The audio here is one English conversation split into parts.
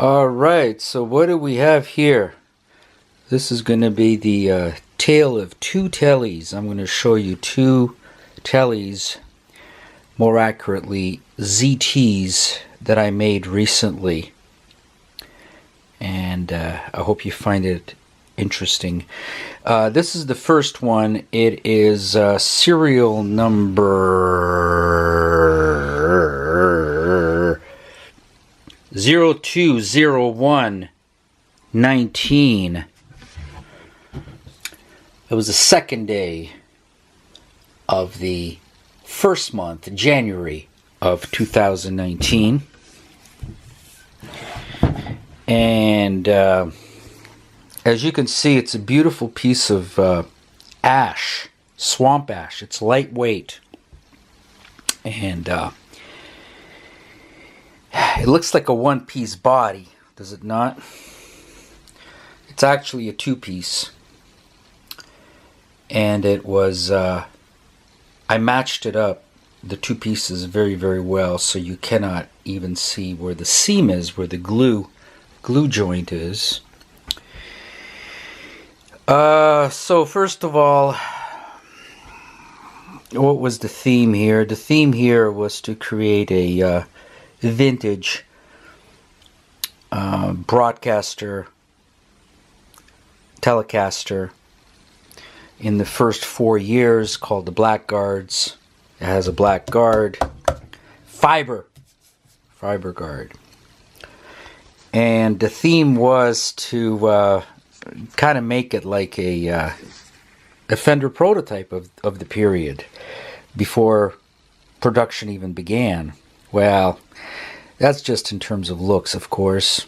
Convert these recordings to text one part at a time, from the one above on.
Alright, so what do we have here? This is going to be the tale of two Teles. I'm going to show you two Teles, more accurately ZTs, that I made recently. And I hope you find it interesting. This is the first one. It is serial number 020119. It was the second day of the first month, January of 2019. And as you can see, it's a beautiful piece of ash, swamp ash. It's lightweight. And it looks like a one-piece body, does it not? It's actually a two-piece. And it was, I matched it up, the two pieces, very, very well, so you cannot even see where the seam is, where the glue joint is. So first of all, what was the theme here? The theme here was to create a vintage broadcaster, Telecaster in the first 4 years, called the Black Guards. It has a black guard, fiber guard. And the theme was to kind of make it like a Fender prototype of the period, before production even began. Well, that's just in terms of looks, of course.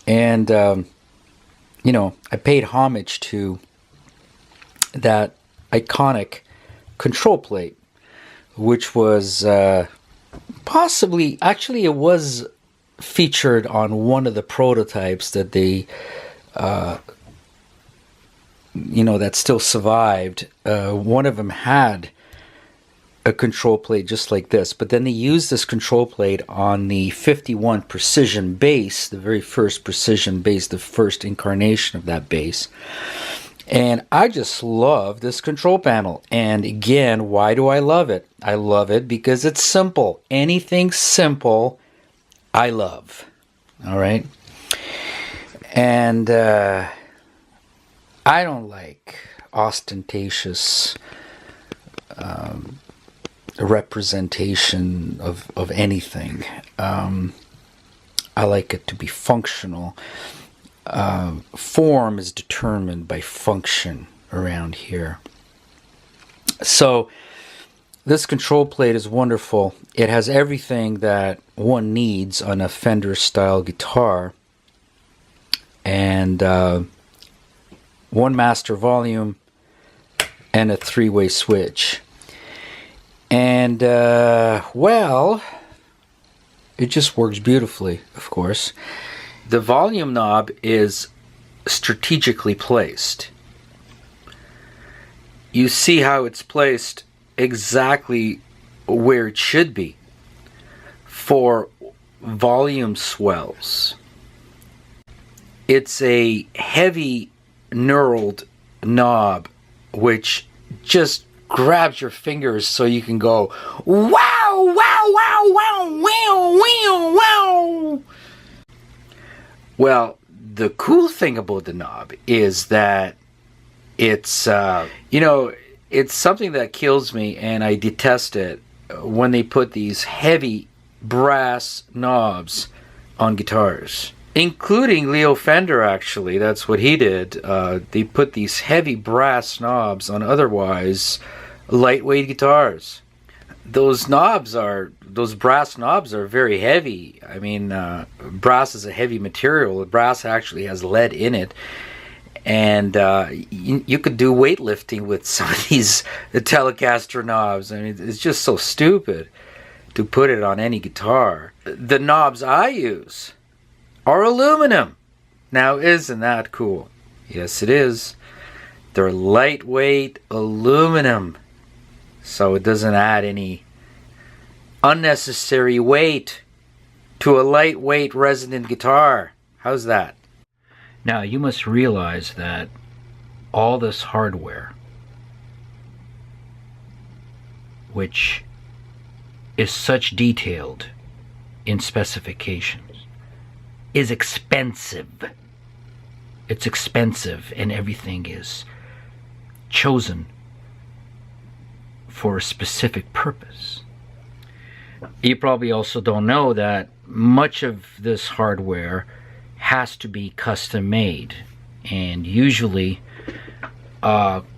And, you know, I paid homage to that iconic control plate, which was possibly, actually it was featured on one of the prototypes that they, you know, that still survived. One of them had a control plate just like this, but then they used this control plate on the 51 Precision bass, the very first Precision bass, the first incarnation of that bass. And I just love this control panel. And again, why do I love it? I love it because it's simple. Anything simple, I love. All right? And I don't like ostentatious representation of anything. I like it to be functional. Form is determined by function around here. So this control plate is wonderful. It has everything that one needs on a Fender style guitar, and one master volume and a three-way switch. And well, it just works beautifully, of course. The volume knob is strategically placed. You see how it's placed exactly where it should be for volume swells. It's a heavy knurled knob which just grabs your fingers so you can go wow, wow, wow, wow, wow, wow, wow. Well, the cool thing about the knob is that it's, you know, it's something that kills me, and I detest it, when they put these heavy brass knobs on guitars. Including Leo Fender, actually. That's what he did. They put these heavy brass knobs on otherwise lightweight guitars. Those brass knobs are very heavy. I mean, brass is a heavy material. Brass actually has lead in it. And you could do weightlifting with some of these Telecaster knobs. I mean, it's just so stupid to put it on any guitar. The knobs I use are aluminum. Now, isn't that cool? Yes, it is. They're lightweight aluminum, so it doesn't add any unnecessary weight to a lightweight resonant guitar. How's that? Now, you must realize that all this hardware, which is such detailed in specifications, is expensive. It's expensive, and everything is chosen for a specific purpose. You probably also don't know that much of this hardware has to be custom made, and usually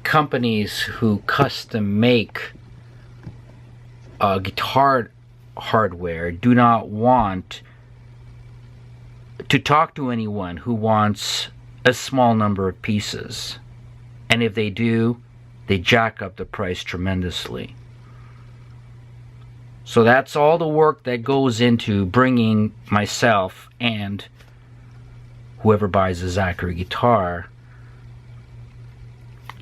companies who custom make guitar hardware do not want to talk to anyone who wants a small number of pieces, and if they do, they jack up the price tremendously. So that's all the work that goes into bringing myself and whoever buys a Zachary guitar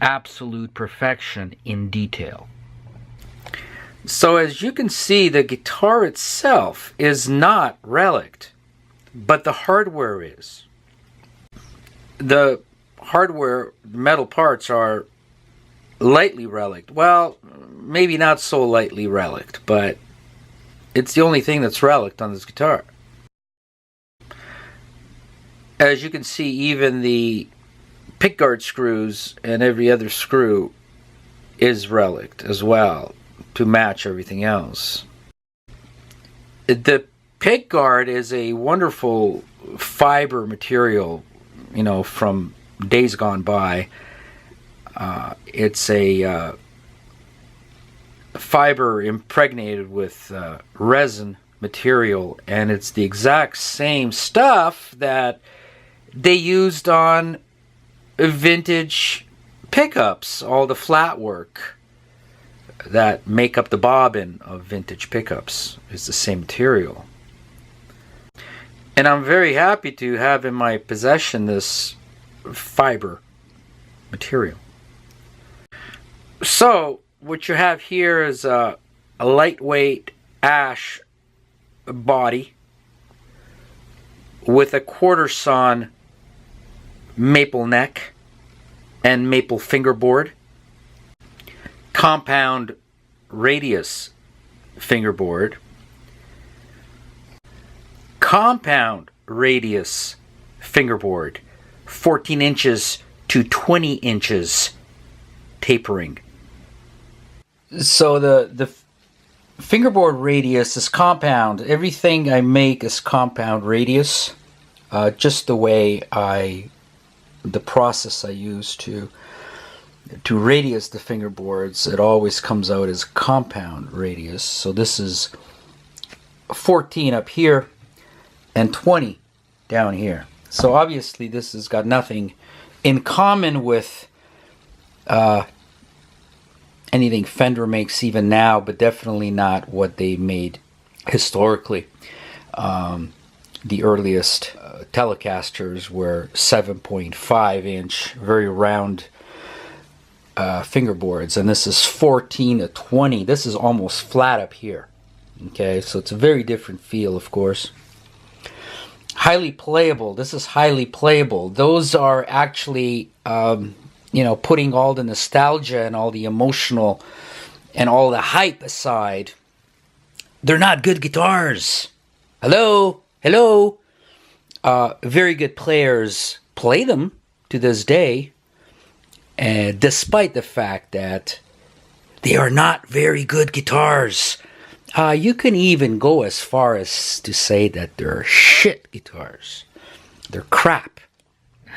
absolute perfection in detail. So as you can see, the guitar itself is not reliced, but the hardware is. The hardware, the metal parts, are lightly reliced. Well, maybe not so lightly reliced, but it's the only thing that's reliced on this guitar. As you can see, even the pickguard screws and every other screw is reliced as well to match everything else. The pickguard is a wonderful fiber material, you know, from days gone by. It's a fiber impregnated with resin material, and it's the exact same stuff that they used on vintage pickups. All the flat work that make up the bobbin of vintage pickups is the same material. And I'm very happy to have in my possession this fiber material. So what you have here is a lightweight ash body with a quarter sawn maple neck and maple fingerboard, compound radius fingerboard, compound radius fingerboard, 14 inches to 20 inches tapering. So the fingerboard radius is compound. Everything I make is compound radius. Just the way the process I use to radius the fingerboards, it always comes out as compound radius. So this is 14 up here and 20 down here. So obviously this has got nothing in common with anything Fender makes even now, but definitely not what they made historically. The earliest Telecasters were 7.5 inch, very round fingerboards, and this is 14 to 20. This is almost flat up here. Okay, so it's a very different feel, of course. Highly playable. This is highly playable. Those are actually you know, putting all the nostalgia and all the emotional and all the hype aside, they're not good guitars. Hello? Hello? Very good players play them to this day, despite the fact that they are not very good guitars. You can even go as far as to say that they're shit guitars. They're crap.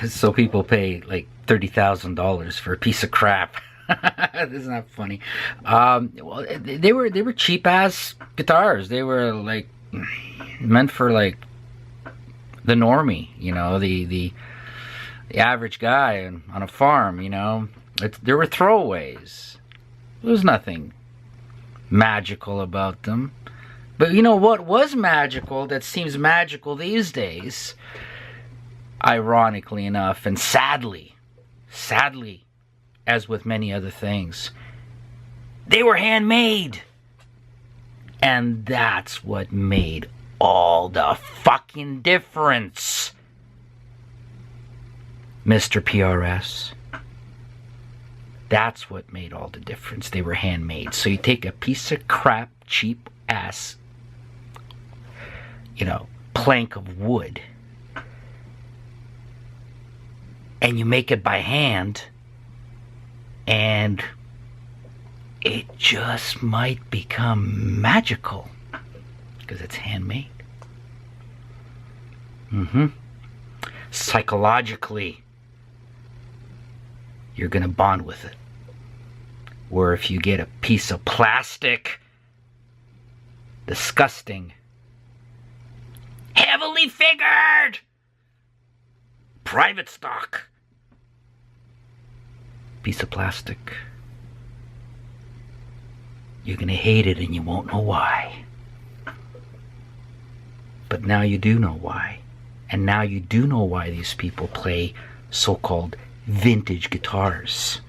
So people pay like $30,000 for a piece of crap. Isn't that funny? Well, they were cheap ass guitars. They were like meant for like the normie, you know, the average guy on a farm, you know. There were throwaways. There was nothing magical about them. But you know what was magical, that seems magical these days, ironically enough, and sadly, as with many other things, they were handmade. And that's what made all the fucking difference, Mr. PRS. That's what made all the difference. They were handmade. So you take a piece of crap, cheap ass, plank of wood, and you make it by hand, and it just might become magical because it's handmade. Psychologically, you're going to bond with it. Where if you get a piece of plastic, disgusting, heavily figured, private stock piece of plastic, you're going to hate it and you won't know why. But now you do know why. And now you do know why these people play so-called vintage guitars.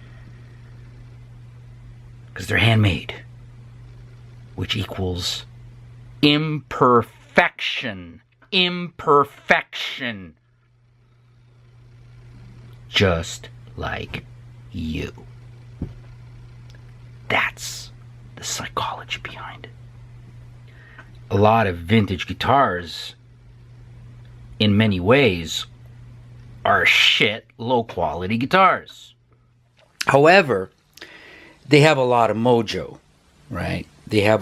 Because they're handmade, which equals imperfection. Imperfection. Just like you. That's the psychology behind it. A lot of vintage guitars, in many ways, are shit, low-quality guitars. However, they have a lot of mojo, right? They have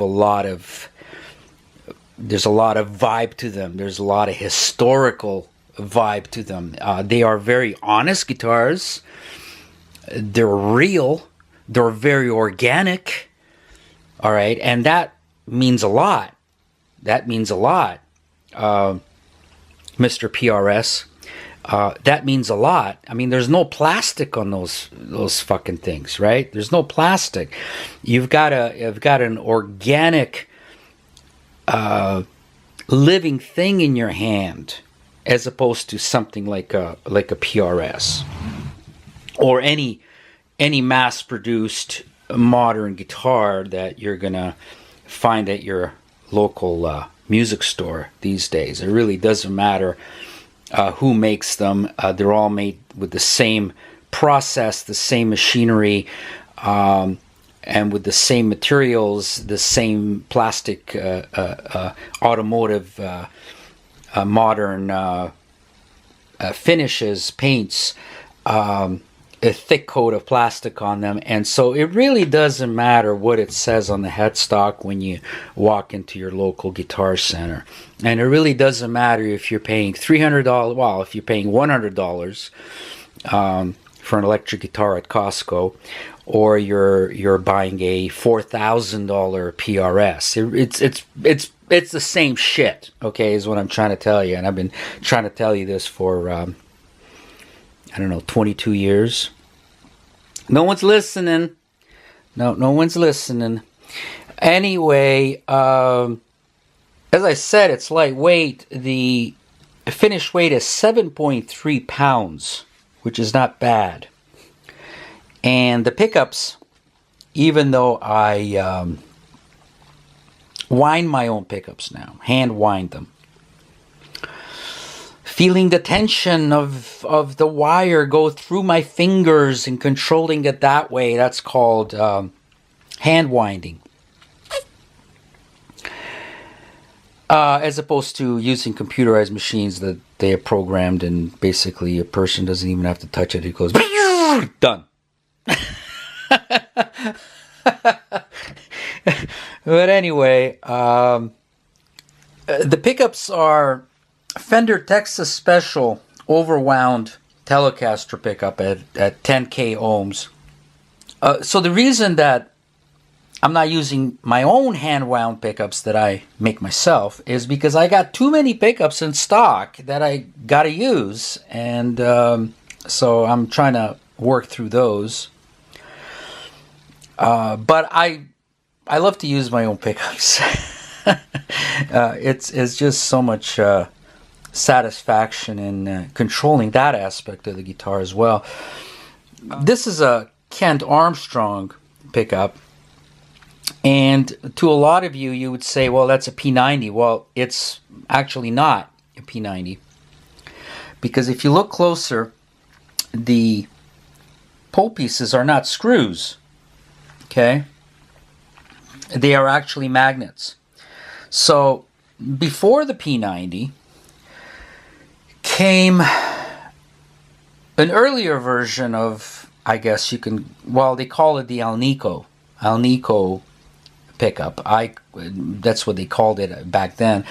there's a lot of vibe to them. There's a lot of historical vibe to them. They are very honest guitars. They're real. They're very organic. All right, and that means a lot. That means a lot, Mr. PRS. That means a lot. I mean, there's no plastic on those fucking things, right? There's no plastic. You've got an organic, living thing in your hand, as opposed to something like a PRS or any mass-produced modern guitar that you're gonna find at your local music store these days. It really doesn't matter who makes them. They're all made with the same process, the same machinery, and with the same materials, the same plastic, automotive, modern finishes, paints, a thick coat of plastic on them. And so it really doesn't matter what it says on the headstock when you walk into your local guitar center. And it really doesn't matter if you're paying $300, well, if you're paying $100 for an electric guitar at Costco, or you're buying a $4,000 PRS. It's the same shit, okay, is what I'm trying to tell you. And I've been trying to tell you this for 22 years. No one's listening. No one's listening. Anyway, as I said, it's lightweight. The finished weight is 7.3 pounds, which is not bad. And the pickups, even though I wind my own pickups now, hand wind them, feeling the tension of the wire go through my fingers and controlling it that way, that's called hand winding. As opposed to using computerized machines that they are programmed and basically a person doesn't even have to touch it. It goes, done. But anyway, the pickups are Fender Texas Special overwound Telecaster pickup at 10K ohms. So the reason that I'm not using my own hand-wound pickups that I make myself is because I got too many pickups in stock that I gotta use, and so I'm trying to work through those. But I love to use my own pickups. It's just so much satisfaction in controlling that aspect of the guitar as well. This is a Kent Armstrong pickup. And to a lot of you, you would say, well, that's a P90. Well, it's actually not a P90. Because if you look closer, the pole pieces are not screws. Okay? They are actually magnets. So before the P90 came an earlier version of, I guess you can, well, they call it the Alnico pickup. That's what they called it back then.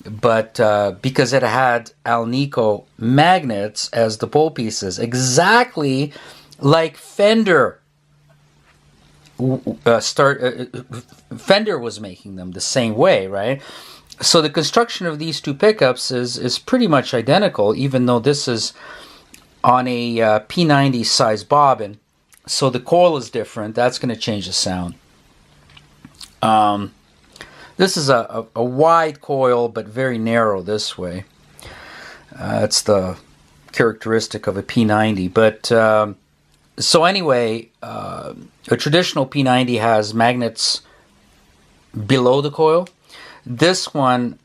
But because it had Alnico magnets as the pole pieces, exactly like Fender Fender was making them the same way, right? So the construction of these two pickups is pretty much identical, even though this is on a P90 size bobbin. So the coil is different. That's going to change the sound. This is a wide coil, but very narrow this way. It's the characteristic of a P90. But so anyway, a traditional P90 has magnets below the coil. This one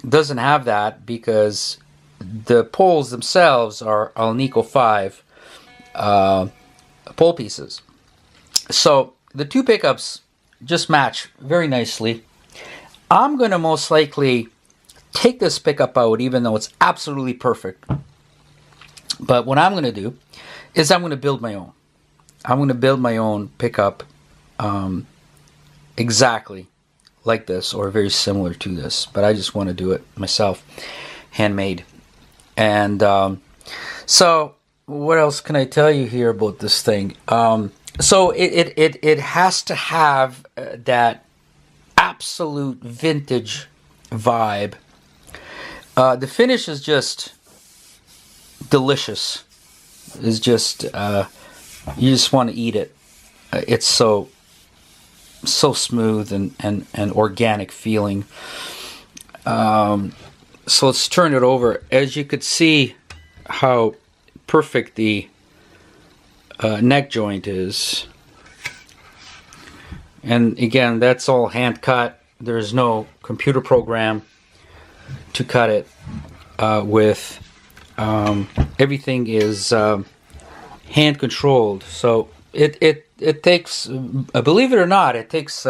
doesn't have that because the poles themselves are Alnico 5 pole pieces. So the two pickups just match very nicely. I'm going to most likely take this pickup out, even though it's absolutely perfect. But what I'm going to do is I'm going to build my own. I'm going to build my own pickup exactly like this, or very similar to this. But I just want to do it myself, handmade. And so what else can I tell you here about this thing? So it has to have that absolute vintage vibe. The finish is just delicious. It's just you just want to eat it. It's so smooth and organic feeling. So let's turn it over. As you could see how perfect the neck joint is. And again, that's all hand cut. There's no computer program to cut it with. Everything is hand controlled. So it takes, believe it or not, it takes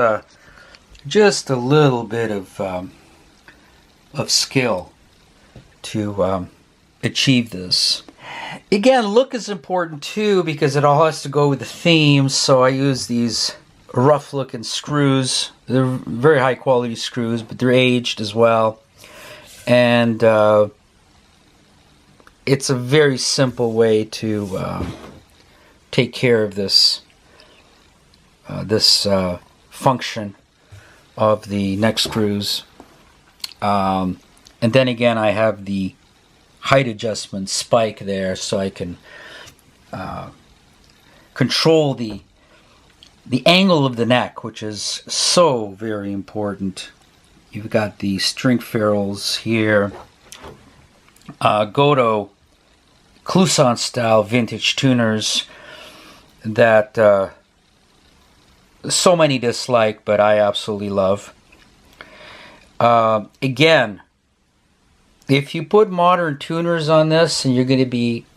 just a little bit of skill to achieve this. Again, look is important too, because it all has to go with the theme. So I use these rough looking screws. They're very high quality screws, but they're aged as well. And it's a very simple way to take care of this function of the neck screws. And then again, I have the height adjustment spike there, so I can control the angle of the neck, which is so very important. You've got the string ferrules here. Goto Clouson style vintage tuners that so many dislike, but I absolutely love. Again, if you put modern tuners on this and you're going to be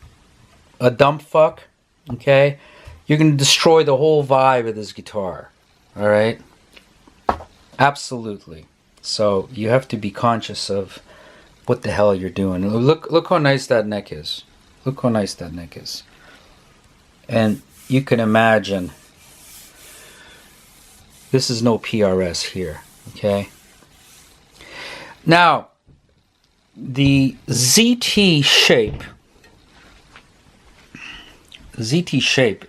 a dumb fuck, okay, you're going to destroy the whole vibe of this guitar. All right? Absolutely. So you have to be conscious of what the hell you're doing. Look how nice that neck is. Look how nice that neck is. And you can imagine this is no PRS here, okay? Now, the ZT shape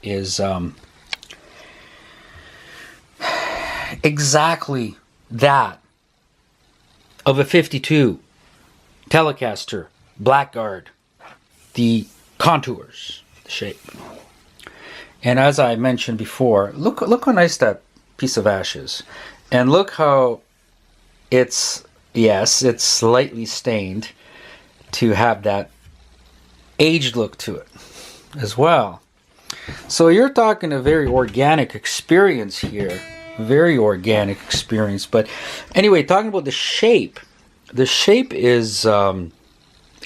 is exactly that of a 52 Telecaster Blackguard. The contours, the shape. And as I mentioned before, look how nice that piece of ash is. And look how it's slightly stained to have that aged look to it as well. So you're talking a very organic experience here very organic experience. But anyway, talking about the shape is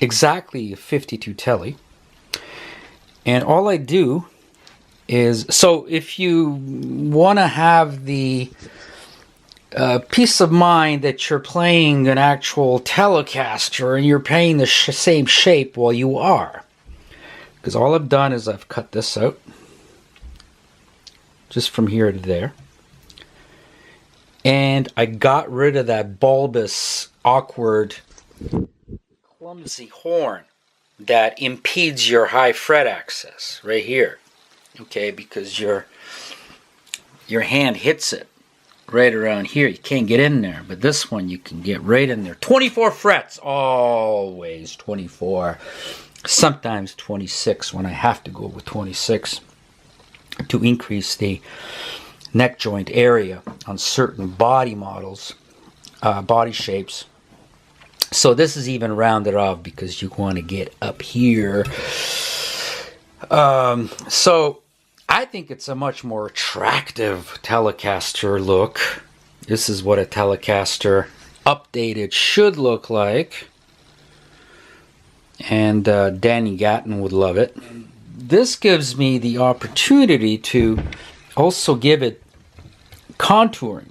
exactly a 52 Tele. And all I do is, so if you want to have the peace of mind that you're playing an actual Telecaster and you're playing the same shape, well, you are. Because all I've done is I've cut this out. Just from here to there. And I got rid of that bulbous, awkward, clumsy horn that impedes your high fret access right here. Okay, because your hand hits it right around here. You can't get in there, but this one you can get right in there. 24 frets, always 24. Sometimes 26 when I have to go with 26 to increase the neck joint area on certain body models, body shapes. So this is even rounded off because you want to get up here. So I think it's a much more attractive Telecaster look. This is what a Telecaster updated should look like. And Danny Gatton would love it. This gives me the opportunity to also give it contouring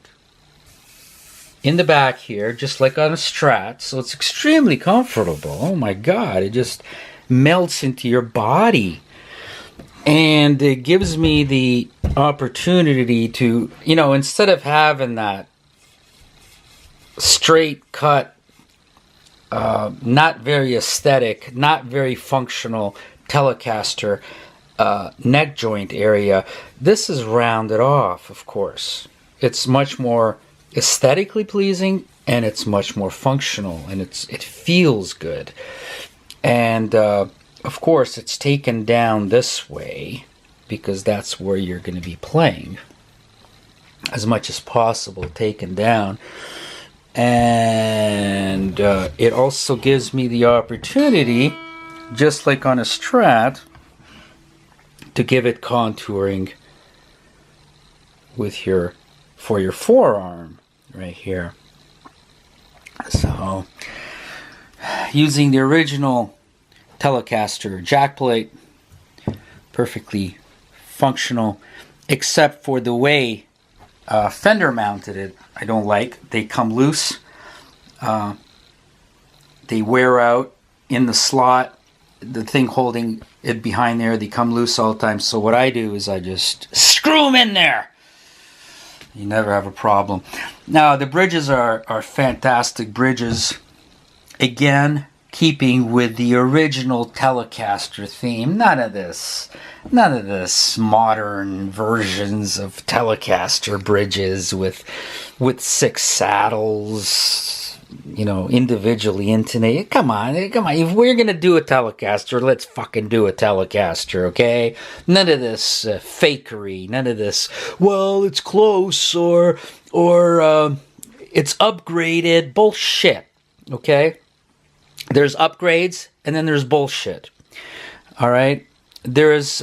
in the back here, just like on a Strat. So it's extremely comfortable. Oh my God, it just melts into your body. And it gives me the opportunity to, you know, instead of having that straight cut, not very aesthetic, not very functional Telecaster neck joint area, this is rounded off, of course. It's much more aesthetically pleasing, and it's much more functional, and it feels good. And of course, it's taken down this way because that's where you're going to be playing. As much as possible, taken down. And it also gives me the opportunity, just like on a Strat, to give it contouring with for your forearm right here. So, using the original Telecaster jack plate, perfectly functional, except for the way Fender mounted it. I don't like. They come loose. They wear out in the slot. The thing holding it behind there, they come loose all the time. So what I do is I just screw them in there. You never have a problem. Now the bridges are fantastic bridges. Again, keeping with the original Telecaster theme. None of this modern versions of Telecaster bridges with 6 saddles, you know, individually intonated. Come on. If we're gonna do a Telecaster, let's fucking do a Telecaster, okay? None of this fakery. None of this, well, it's close or it's upgraded. Bullshit, okay? There's upgrades, and then there's bullshit. All right? There's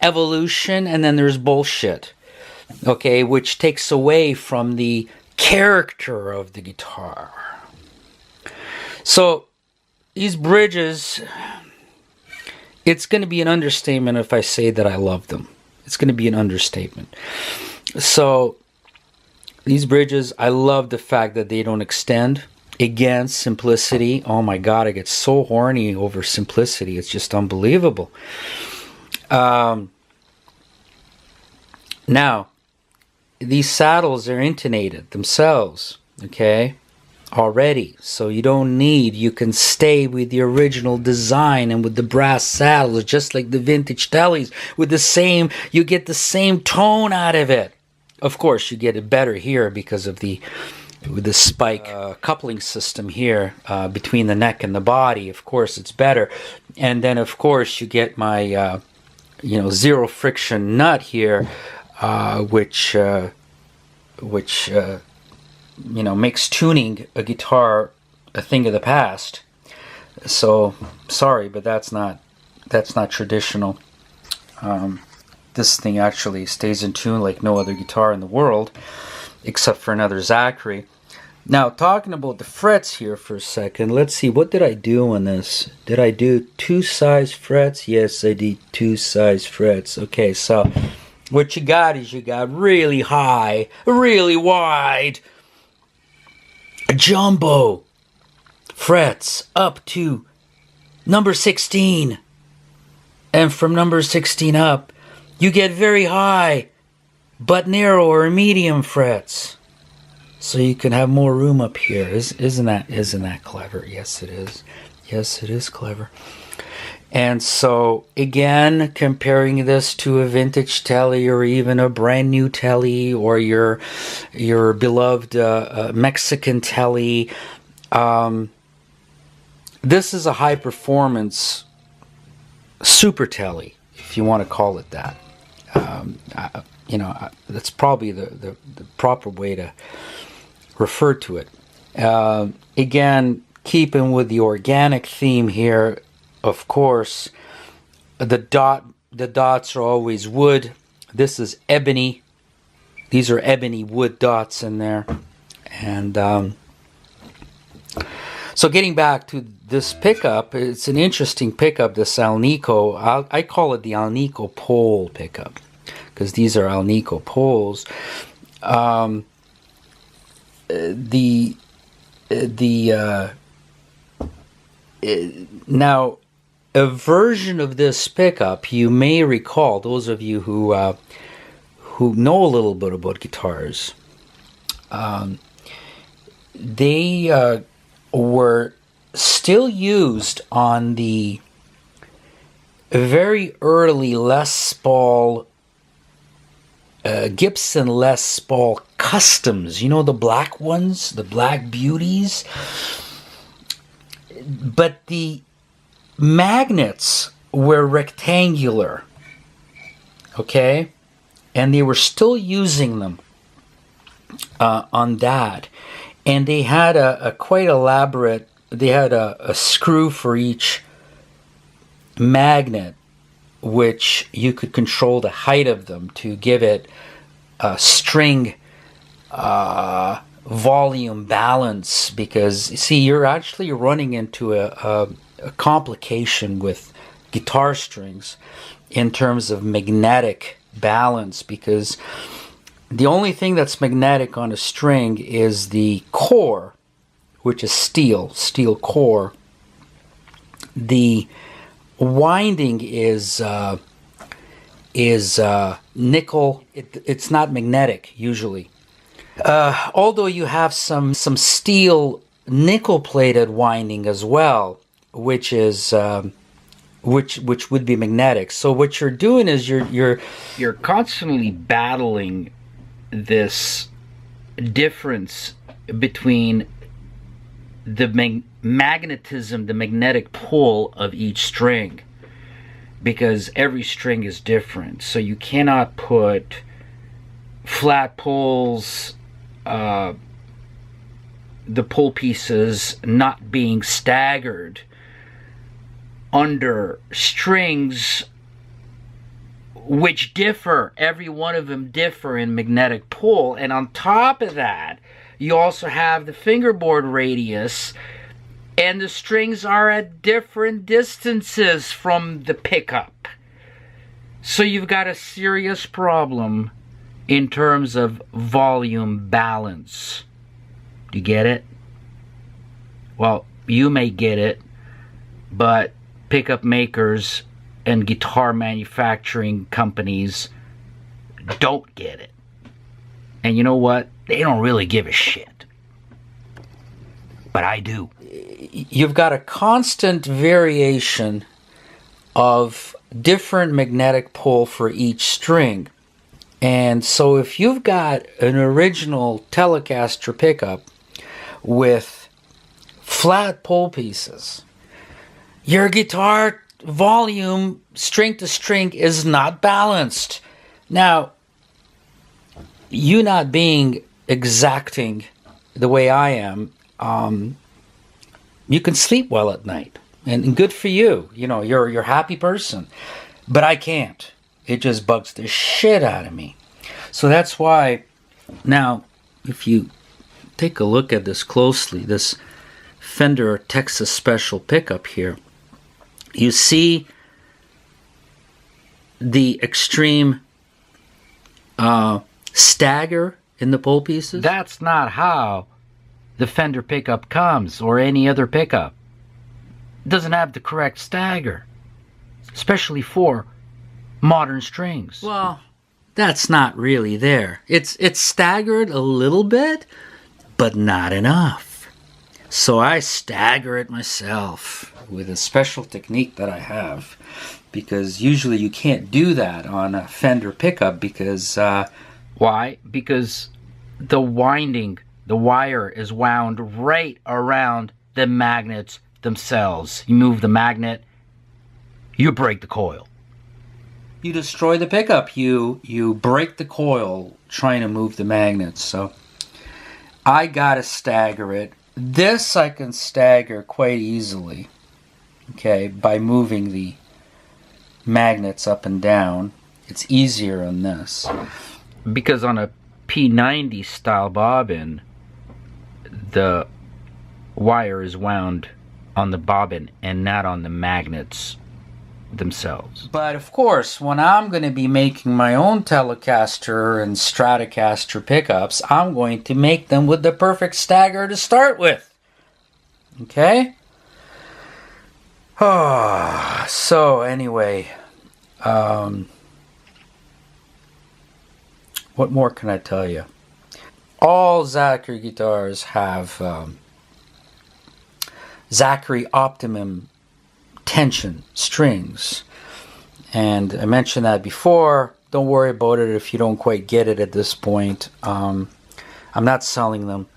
evolution, and then there's bullshit. Okay? Which takes away from the character of the guitar. So, these bridges, it's going to be an understatement if I say that I love them. It's going to be an understatement. So, these bridges, I love the fact that they don't extend. Again, simplicity. Oh my God, I get so horny over simplicity. It's just unbelievable. Now, these saddles are intonated themselves, okay, already. So you don't need, you can stay with the original design and with the brass saddles, just like the vintage Teles, with the same, you get the same tone out of it. Of course, you get it better here because of with the spike coupling system here between the neck and the body. Of course, it's better. And then, of course, you get my zero friction nut here, which makes tuning a guitar a thing of the past. So sorry, but that's not traditional this thing actually stays in tune like no other guitar in the world, except for another Zachary. Now, talking about the frets here for a second, let's see, what did I do on this? Did I do 2 size frets? Yes, I did 2 size frets. Okay, so what you got is you got really high, really wide, jumbo frets up to number 16. And from number 16 up, you get very high, but narrow or medium frets. So you can have more room up here. Isn't that clever? Yes, it is. Yes, it is clever. And so, again, comparing this to a vintage Tele or even a brand new Tele or your beloved Mexican Tele, this is a high-performance super Tele, if you want to call it that. That's probably the proper way to refer to it. Again, keeping with the organic theme here, of course, the dots are always wood. This is ebony. These are ebony wood dots in there. And so getting back to this pickup, it's an interesting pickup, this Alnico. I call it the Alnico pole pickup, because these are Alnico poles. Now, a version of this pickup, you may recall, those of you who know a little bit about guitars, they were still used on the very early Les Paul, Gibson Les Paul Customs. You know, the black ones, the black beauties. But the magnets were rectangular, okay? And they were still using them on that. And they had a quite elaborate, they had a screw for each magnet, which you could control the height of them to give it a string volume balance, because see, you're actually running into a complication with guitar strings in terms of magnetic balance, because the only thing that's magnetic on a string is the core, which is steel core. The winding is nickel. It's not magnetic usually. Although you have some steel nickel-plated winding as well, which is which would be magnetic. So what you're doing is you're constantly battling this difference between the magnetism, the magnetic pull of each string, because every string is different. So you cannot put flat pulls, the pull pieces not being staggered under strings which differ, every one of them differ in magnetic pull. And on top of that, you also have the fingerboard radius, and the strings are at different distances from the pickup. So you've got a serious problem in terms of volume balance. Do you get it? Well, you may get it, but pickup makers and guitar manufacturing companies don't get it. And you know what? They don't really give a shit. But I do. You've got a constant variation of different magnetic pull for each string. And so if you've got an original Telecaster pickup with flat pull pieces, your guitar volume string to string is not balanced. Now, you not being exacting the way I am, you can sleep well at night, and good for you. You know, you're a happy person, but I can't. It just bugs the shit out of me. So that's why, now, if you take a look at this closely, this Fender Texas Special pickup here, you see the extreme stagger in the pole pieces. That's not how the Fender pickup comes, or any other pickup. It doesn't have the correct stagger, especially for modern strings. Well, that's not really there. It's staggered a little bit, but not enough. So I stagger it myself with a special technique that I have, because usually you can't do that on a Fender pickup because why? Because the wire is wound right around the magnets themselves. You move the magnet, you break the coil. You destroy the pickup. You break the coil trying to move the magnets. So I gotta stagger it. This I can stagger quite easily, okay, by moving the magnets up and down. It's easier on this. Because on a P90 style bobbin, the wire is wound on the bobbin and not on the magnets themselves. But of course, when I'm going to be making my own Telecaster and Stratocaster pickups, I'm going to make them with the perfect stagger to start with. Okay? So anyway, what more can I tell you? All Zachary guitars have Zachary Optimum tension strings, and I mentioned that before. Don't worry about it if you don't quite get it at this point. I'm not selling them,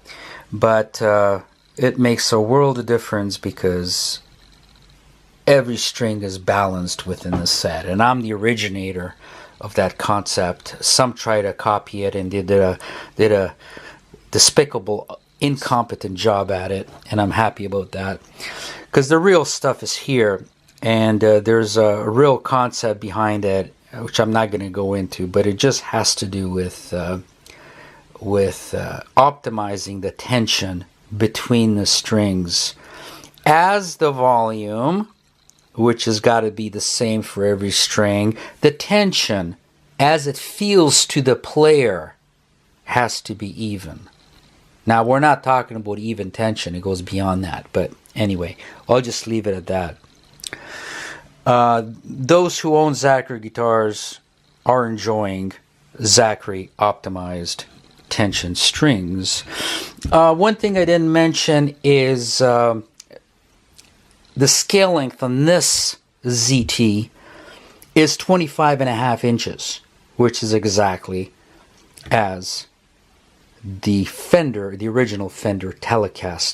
but it makes a world of difference because every string is balanced within the set, and I'm the originator of that concept. Some try to copy it and did a despicable, incompetent job at it, and I'm happy about that, because the real stuff is here, and there's a real concept behind it, which I'm not going to go into, but it just has to do with optimizing the tension between the strings as the volume, which has got to be the same for every string. The tension, as it feels to the player, has to be even. Now, we're not talking about even tension. It goes beyond that. But anyway, I'll just leave it at that. Those who own Zachary guitars are enjoying Zachary optimized tension strings. One thing I didn't mention is the scale length on this ZT is 25.5 inches, which is exactly as the Fender, the original Fender Telecaster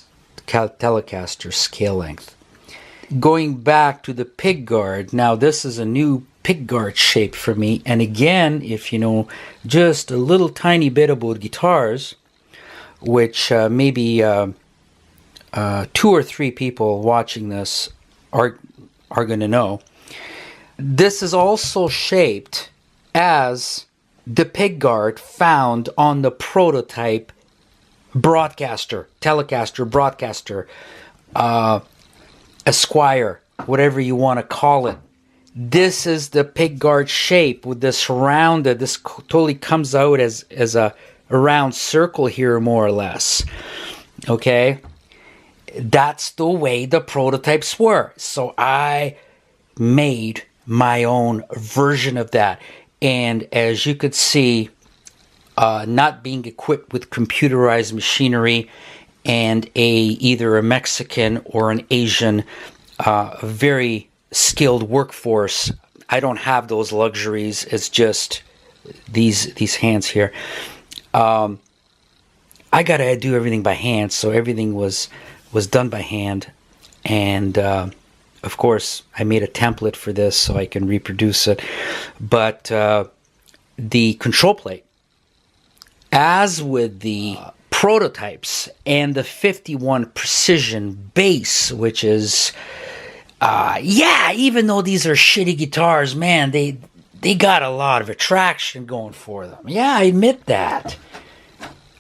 scale length. Going back to the Pickguard, now this is a new Pickguard shape for me, and again, if you know just a little tiny bit about guitars, which maybe 2 or 3 people watching this are going to know, this is also shaped as the Pickguard found on the prototype Telecaster broadcaster, Esquire, whatever you want to call it. This is the Pickguard shape with this rounded, this totally comes out as a round circle here, more or less. Okay? That's the way the prototypes were. So I made my own version of that. And as you could see, not being equipped with computerized machinery and either a Mexican or an Asian very skilled workforce, I don't have those luxuries. It's just these hands here. I gotta do everything by hand, so everything was done by hand, and of course I made a template for this so I can reproduce it. But the control plate, as with the prototypes and the 51 Precision bass, which is even though these are shitty guitars, man, they got a lot of attraction going for them. Yeah, I admit that.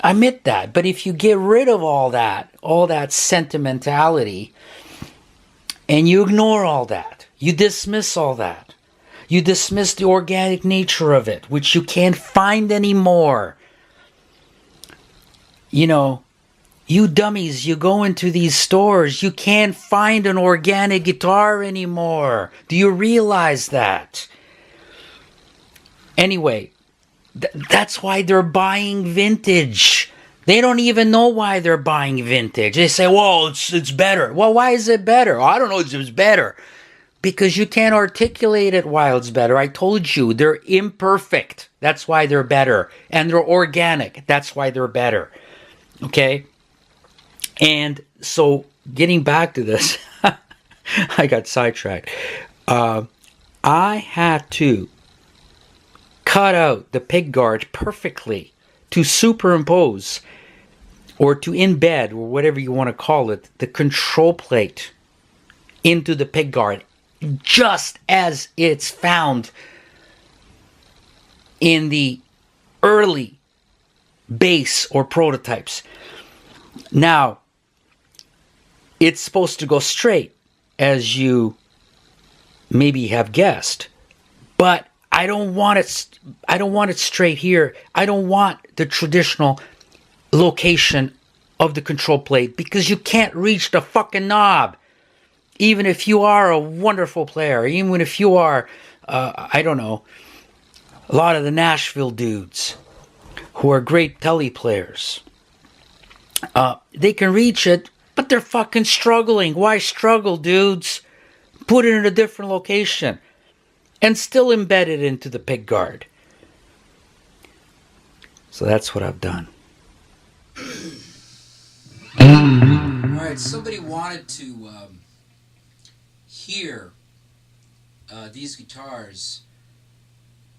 But if you get rid of all that sentimentality, and you ignore all that, you dismiss all that, you dismiss the organic nature of it, which you can't find anymore. You know, you dummies, you go into these stores, you can't find an organic guitar anymore. Do you realize that? Anyway, that's why they're buying vintage. They don't even know why they're buying vintage. They say, well, it's better. Well, why is it better? I don't know, it's better. Because you can't articulate it why it's better. I told you, they're imperfect. That's why they're better. And they're organic. That's why they're better. Okay? And so, getting back to this, I got sidetracked. I had to cut out the Pickguard perfectly to superimpose or to embed, or whatever you want to call it, the control plate into the Pickguard, just as it's found in the early bass or prototypes. Now, it's supposed to go straight, as you maybe have guessed, but I don't want it straight here. I don't want the traditional location of the control plate, because you can't reach the fucking knob. Even if you are a wonderful player, even if you are, I don't know, a lot of the Nashville dudes who are great Tele players, they can reach it, but they're fucking struggling. Why struggle, dudes? Put it in a different location and still embed it into the Pickguard. So that's what I've done. Alright, somebody wanted to hear these guitars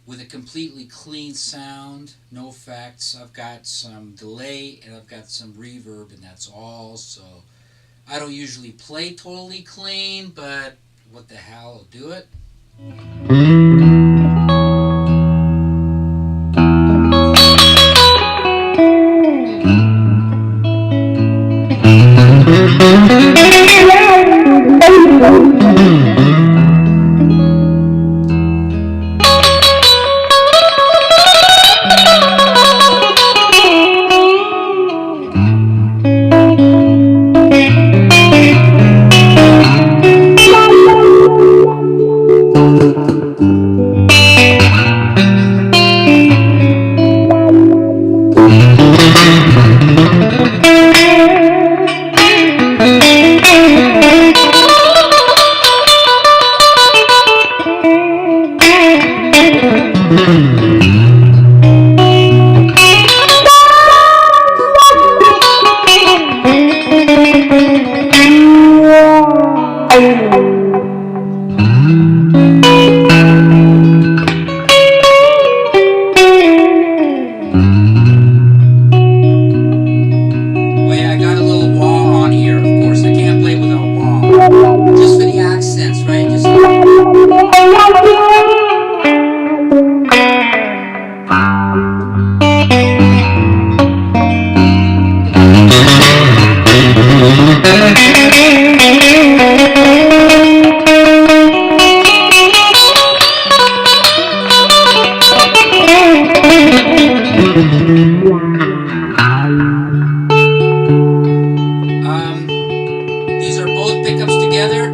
with a completely clean sound, no effects. I've got some delay and I've got some reverb, and that's all. So I don't usually play totally clean, but what the hell, I'll do it. These are both pickups together.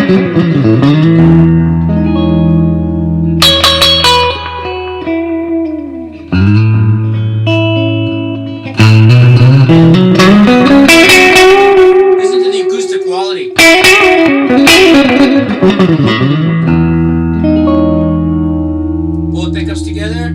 Listen to the acoustic quality. Both pickups together.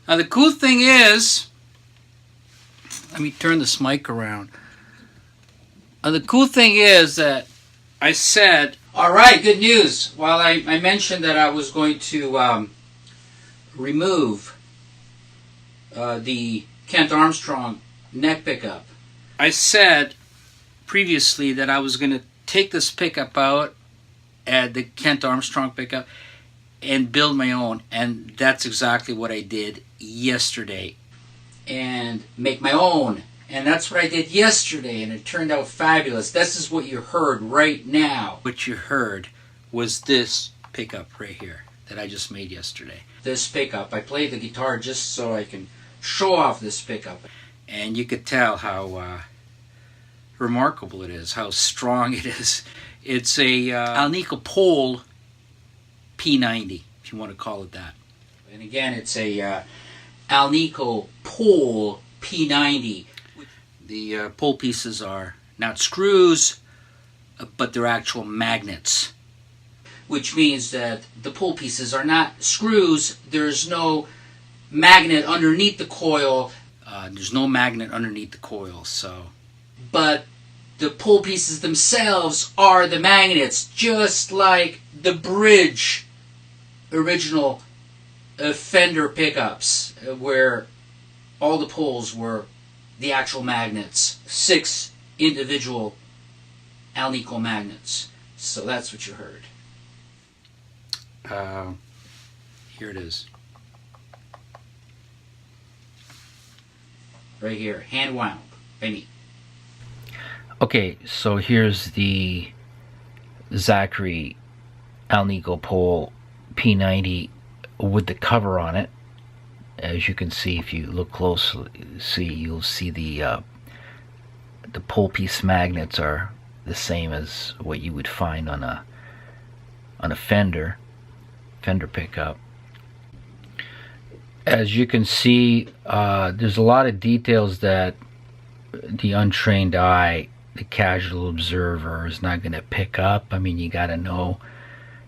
Now the cool thing is, let me turn this mic around. The cool thing is that I said, all right, good news. While I mentioned that I was going to remove the Kent Armstrong neck pickup, I said previously that I was going to take this pickup out, add the Kent Armstrong pickup, and build my own. And that's exactly what I did yesterday. And make my own. And that's what I did yesterday, and it turned out fabulous. This is what you heard right now. What you heard was this pickup right here that I just made yesterday. This pickup, I played the guitar just so I can show off this pickup. And you could tell how remarkable it is, how strong it is. It's a Alnico Pole P90, if you want to call it that. And again, it's a Alnico Pole P90. The pole pieces are not screws, but they're actual magnets. Which means that the pole pieces are not screws. There's no magnet underneath the coil. There's no magnet underneath the coil, so. But the pole pieces themselves are the magnets, just like the bridge original Fender pickups, where all the poles were the actual magnets, 6 individual Alnico magnets. So that's what you heard. Here it is. Right here, hand wound by me. Okay, so here's the Zachary Alnico Pole P90 with the cover on it. As you can see, if you look closely, you'll see the pole piece magnets are the same as what you would find on a Fender pickup. As you can see, there's a lot of details that the untrained eye, the casual observer, is not going to pick up. I mean, you got to know.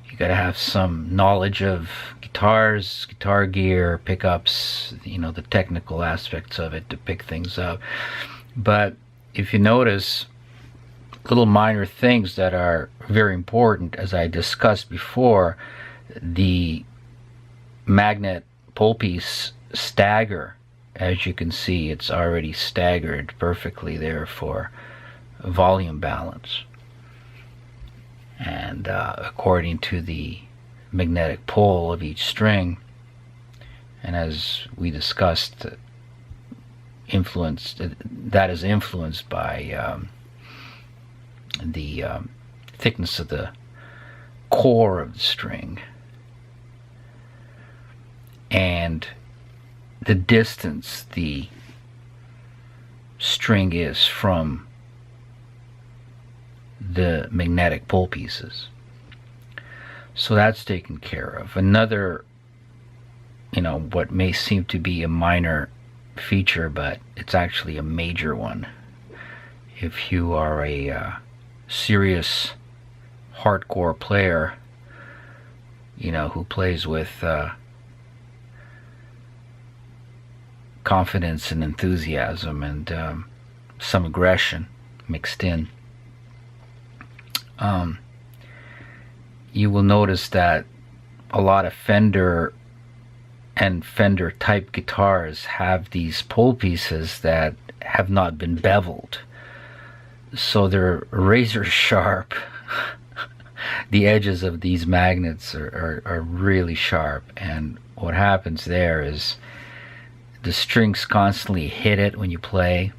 You got to have some knowledge of guitars, guitar gear, pickups, you know, the technical aspects of it to pick things up. But if you notice little minor things that are very important, as I discussed before, the magnet pole piece stagger, as you can see, it's already staggered perfectly there for volume balance. And according to the magnetic pole of each string, and as we discussed, that is influenced by the thickness of the core of the string and the distance the string is from the magnetic pole pieces. So that's taken care of. Another, what may seem to be a minor feature, but it's actually a major one. If you are a serious hardcore player, who plays with confidence and enthusiasm and some aggression mixed in. You will notice that a lot of Fender and Fender type guitars have these pole pieces that have not been beveled, so they're razor sharp. The edges of these magnets are really sharp, and what happens there is the strings constantly hit it when you play.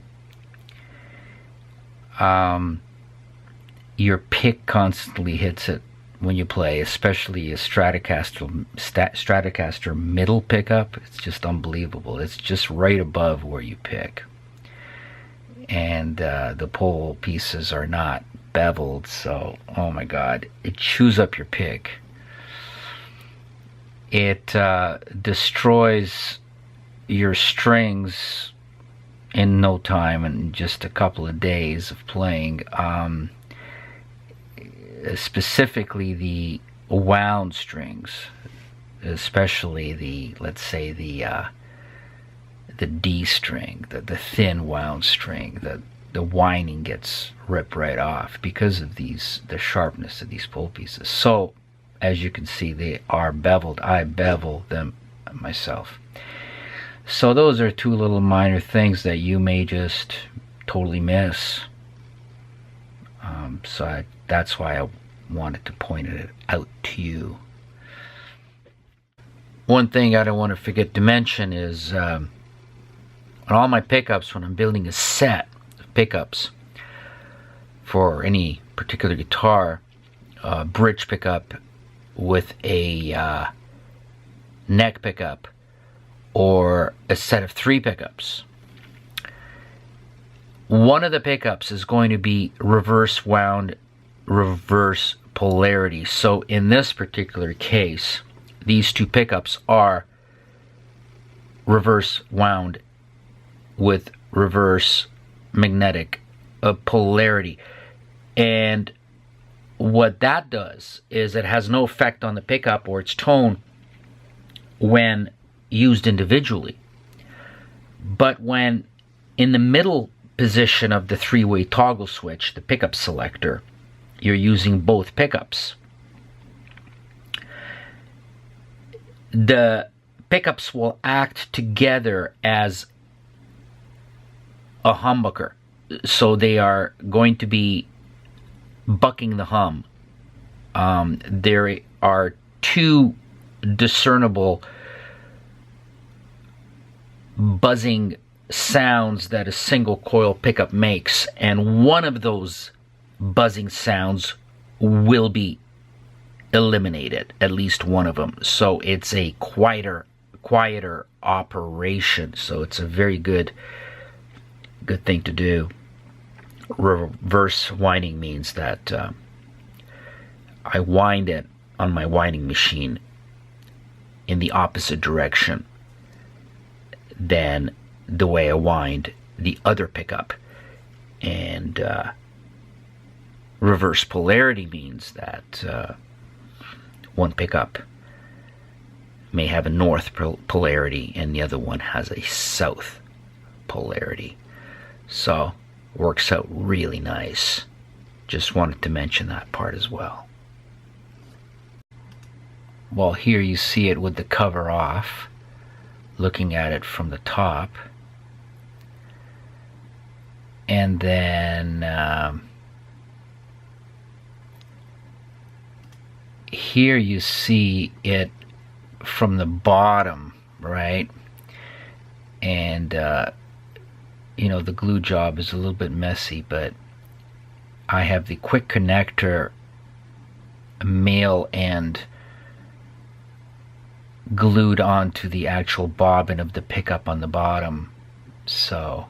Your pick constantly hits it when you play, especially a Stratocaster middle pickup. It's just unbelievable. It's just right above where you pick, and the pole pieces are not beveled, so oh my god, it chews up your pick. It destroys your strings in no time, in just a couple of days of playing. Specifically the wound strings, especially the, let's say, the D string, the thin wound string. The winding gets ripped right off because of the sharpness of these pole pieces. So as you can see, they are beveled. I bevel them myself. So those are two little minor things that you may just totally miss. That's why I wanted to point it out to you. One thing I don't want to forget to mention is on all my pickups, when I'm building a set of pickups for any particular guitar, bridge pickup with a neck pickup, or a set of 3 pickups, one of the pickups is going to be reverse wound, reverse polarity. So in this particular case, these 2 pickups are reverse wound with reverse magnetic polarity. And what that does is it has no effect on the pickup or its tone when used individually. But when in the middle position of the 3-way toggle switch, the pickup selector, you're using both pickups, the pickups will act together as a humbucker. So they are going to be bucking the hum. There are 2 discernible buzzing sounds that a single coil pickup makes, and one of those buzzing sounds will be eliminated, at least one of them. So it's a quieter operation. So it's a very good thing to do. Reverse winding means that I wind it on my winding machine in the opposite direction than the way I wind the other pickup. And reverse polarity means that one pickup may have a north polarity and the other one has a south polarity. So works out really nice. Just wanted to mention that part as well. Well, here you see it with the cover off, looking at it from the top. And then here you see it from the bottom, right? And you know, the glue job is a little bit messy, but I have the quick connector male end glued onto the actual bobbin of the pickup on the bottom, so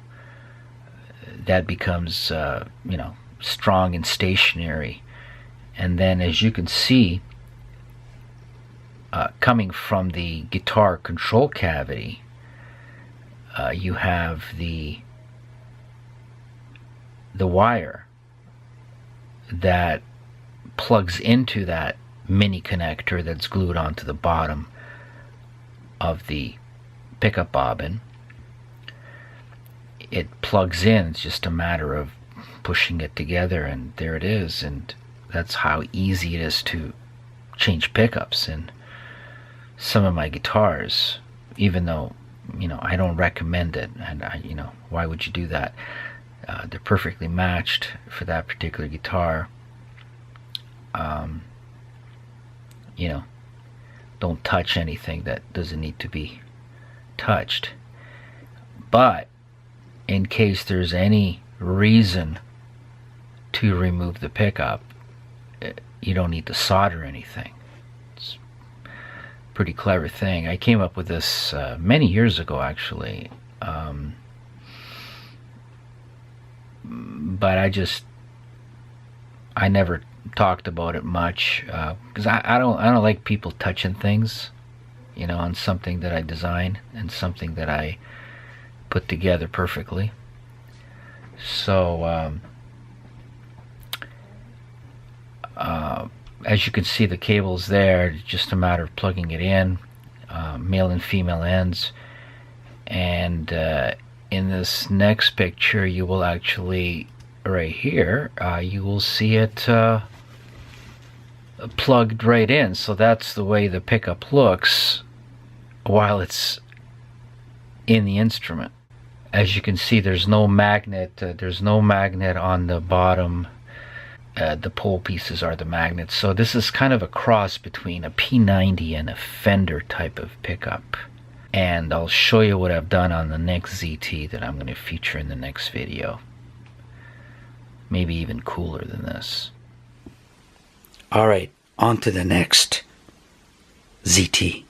that becomes you know, strong and stationary. And then, as you can see, coming from the guitar control cavity, you have the wire that plugs into that mini connector that's glued onto the bottom of the pickup bobbin. it plugs in. It's just a matter of pushing it together, and there it is. And that's how easy it is to change pickups in some of my guitars, even though, you know, I don't recommend it. And you know, why would you do that? They're perfectly matched for that particular guitar. You know, don't touch anything that doesn't need to be touched. But in case there's any reason to remove the pickup, you don't need to solder anything. It's a pretty clever thing. I came up with this many years ago, actually. But I never talked about it much, because I don't like people touching things, you know, on something that I design and something that I put together perfectly. So as you can see, the cable's there. It's just a matter of plugging it in, male and female ends. And in this next picture, you will actually, right here, you will see it plugged right in. So that's the way the pickup looks while it's in the instrument. As you can see, there's no magnet. There's no magnet on the bottom. The pole pieces are the magnets. So this is kind of a cross between a P90 and a Fender type of pickup. And I'll show you what I've done on the next ZT that I'm going to feature in the next video. Maybe even cooler than this. Alright, on to the next ZT.